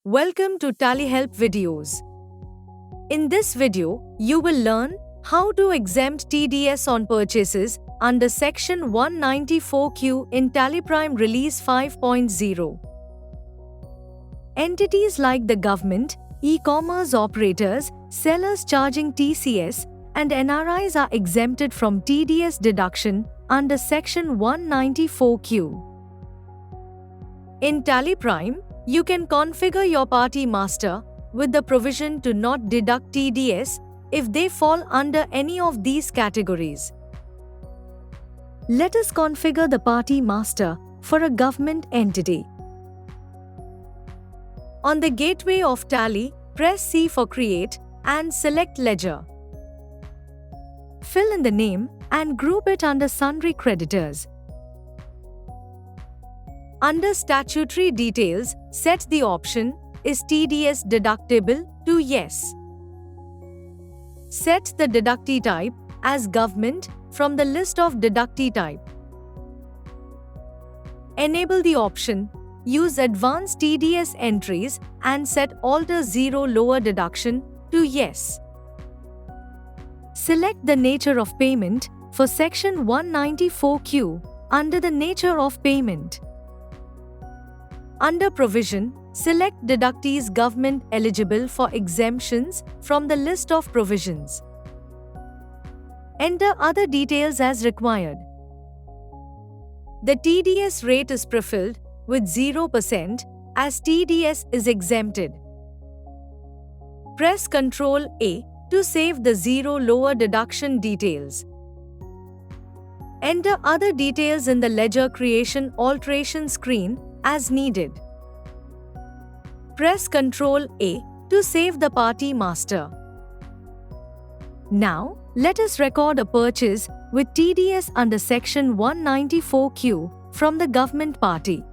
Welcome to TallyHelp videos. In this video, you will learn how to exempt TDS on purchases under Section 194Q in TallyPrime Release 5.0. Entities like the government, e-commerce operators, sellers charging TCS, and NRIs are exempted from TDS deduction under Section 194Q. In TallyPrime, you can configure your party master with the provision to not deduct TDS if they fall under any of these categories. Let us configure the party master for a government entity. On the gateway of Tally, press C for Create and select Ledger. Fill in the name and group it under Sundry Creditors. Under Statutory Details, set the option Is TDS deductible to Yes. Set the deductee type as Government from the list of deductee type. Enable the option Use Advanced TDS entries and set Alter Zero Lower Deduction to Yes. Select the nature of payment for Section 194Q under the Nature of Payment. Under Provision, select deductees government eligible for exemptions from the list of provisions. Enter other details as required. The TDS rate is prefilled with 0% as TDS is exempted. Press Ctrl A to save the zero lower deduction details. Enter other details in the ledger creation alteration screen as needed. Press Ctrl A to save the party master. Now, let us record a purchase with TDS under Section 194Q from the government party.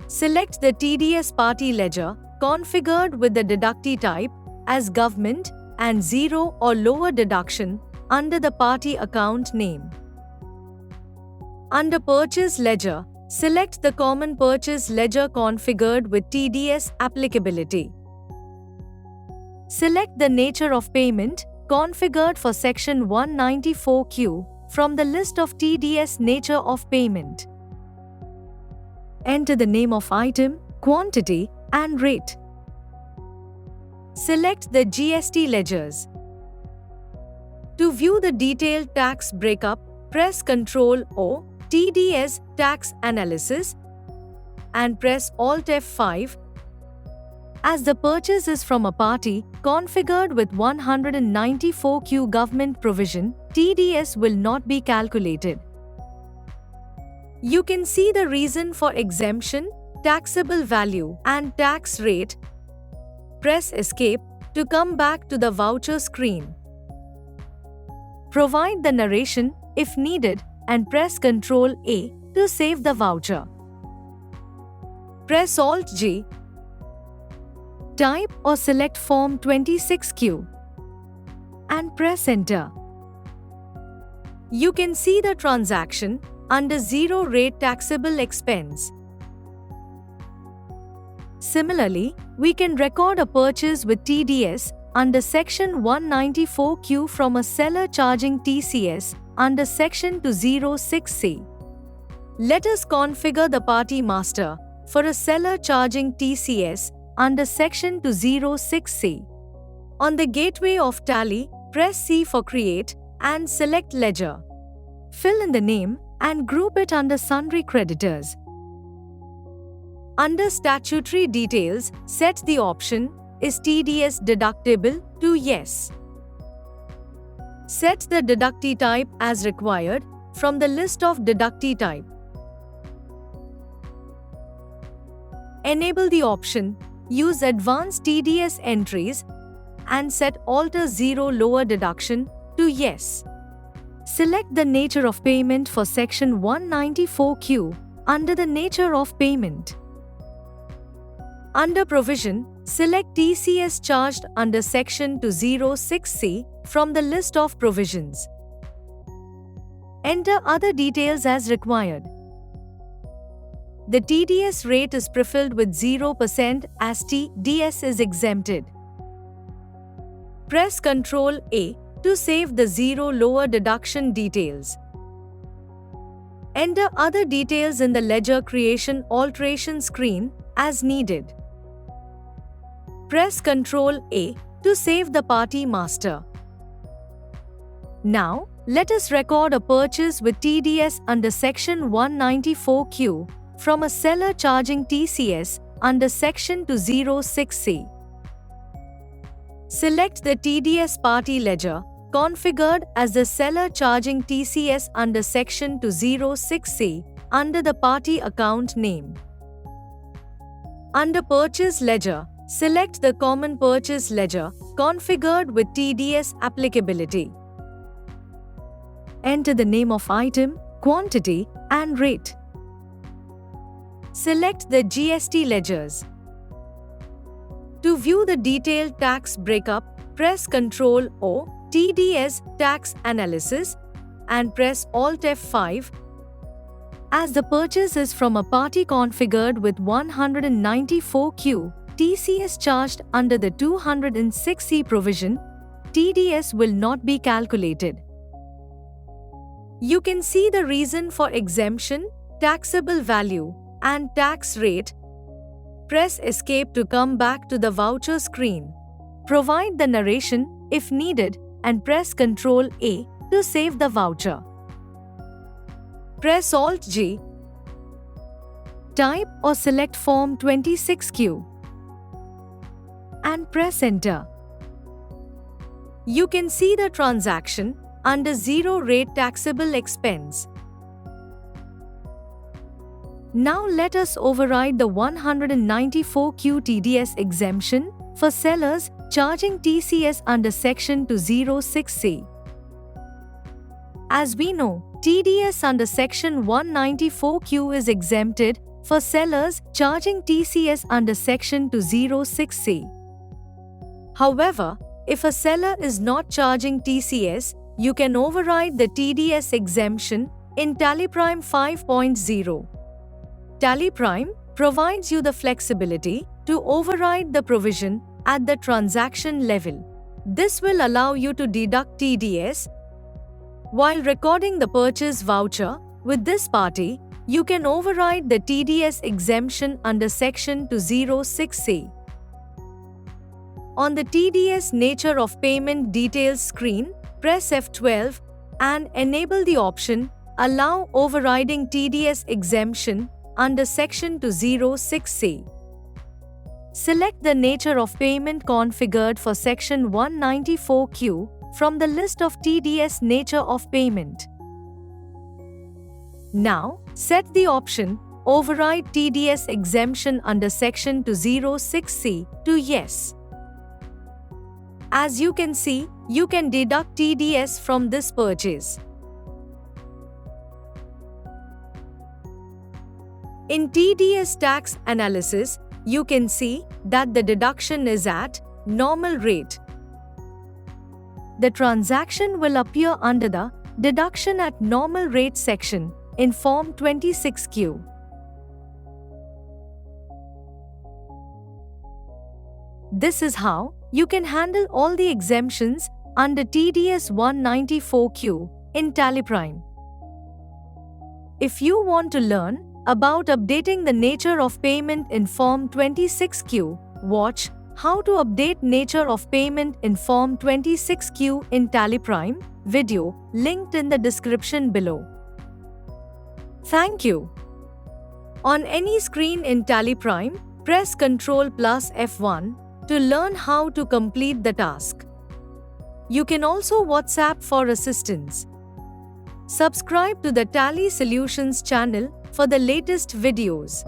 Select the TDS party ledger configured with the deductee type as government and zero or lower deduction under the party account name. Under Purchase Ledger, select the Common Purchase Ledger configured with TDS applicability. Select the Nature of Payment configured for Section 194Q from the list of TDS Nature of Payment. Enter the name of item, quantity, and rate. Select the GST ledgers. To view the detailed tax breakup, press Ctrl O, TDS Tax Analysis, and press Alt F5. As the purchase is from a party configured with 194Q government provision, TDS will not be calculated. You can see the reason for exemption, taxable value, and tax rate. Press Escape to come back to the voucher screen. Provide the narration if needed and press Ctrl A to save the voucher. Press Alt G. Type or select Form 26Q and press Enter. You can see the transaction under Zero Rate Taxable Expense. Similarly, we can record a purchase with TDS under Section 194Q from a seller charging TCS under Section 206C. Let us configure the party master for a seller charging TCS under Section 206C. On the gateway of Tally, press C for Create and select Ledger. Fill in the name and group it under Sundry Creditors. Under Statutory Details, set the option Is TDS deductible to Yes. Set the deductee type as required from the list of deductee type. Enable the option Use Advanced TDS entries and set Alter Zero Lower Deduction to Yes. Select the Nature of Payment for Section 194Q under the Nature of Payment. Under Provision, select TCS charged under Section 206C from the list of provisions. Enter other details as required. the TDS rate is prefilled with 0% as TDS is exempted. Press Ctrl A to save the zero lower deduction details. Enter other details in the ledger creation alteration screen as needed. Press Ctrl A to save the party master. Now, let us record a purchase with TDS under Section 194Q from a seller charging TCS under Section 206C. Select the TDS party ledger configured as the seller charging TCS under Section 206C under the party account name. Under Purchase Ledger, select the Common Purchase Ledger configured with TDS applicability. Enter the name of item, quantity, and rate. Select the GST ledgers. To view the detailed tax breakup, press Ctrl O, TDS Tax Analysis, and press Alt F5. As the purchase is from a party configured with 194Q, TCS charged under the 206C provision, TDS will not be calculated. You can see the reason for exemption, taxable value, and tax rate. Press Escape to come back to the voucher screen. Provide the narration if needed and press Ctrl A to save the voucher. Press Alt G. Type or select Form 26Q and press Enter. You can see the transaction under zero rate taxable expense. Now let us override the 194Q TDS exemption for sellers charging TCS under Section 206C. As we know, TDS under Section 194Q is exempted for sellers charging TCS under Section 206C. However, if a seller is not charging TCS, you can override the TDS exemption in TallyPrime 5.0. TallyPrime provides you the flexibility to override the provision at the transaction level. This will allow you to deduct TDS while recording the purchase voucher. With this party, you can override the TDS exemption under Section 206C. On the TDS Nature of Payment Details screen, press F12 and enable the option Allow Overriding TDS Exemption under Section 206C. Select the nature of payment configured for Section 194Q from the list of TDS Nature of Payment. Now, set the option Override TDS Exemption under Section 206C to Yes. As you can see, you can deduct TDS from this purchase. In TDS tax analysis, you can see that the deduction is at normal rate. The transaction will appear under the Deduction at Normal Rate section in Form 26Q. This is how you can handle all the exemptions under TDS 194Q in TallyPrime. If you want to learn about updating the nature of payment in Form 26Q, watch How to Update Nature of Payment in Form 26Q in TallyPrime video linked in the description below. Thank you. On any screen in TallyPrime, press Ctrl plus F1 to learn how to complete the task. You can also WhatsApp for assistance. Subscribe to the Tally Solutions channel for the latest videos.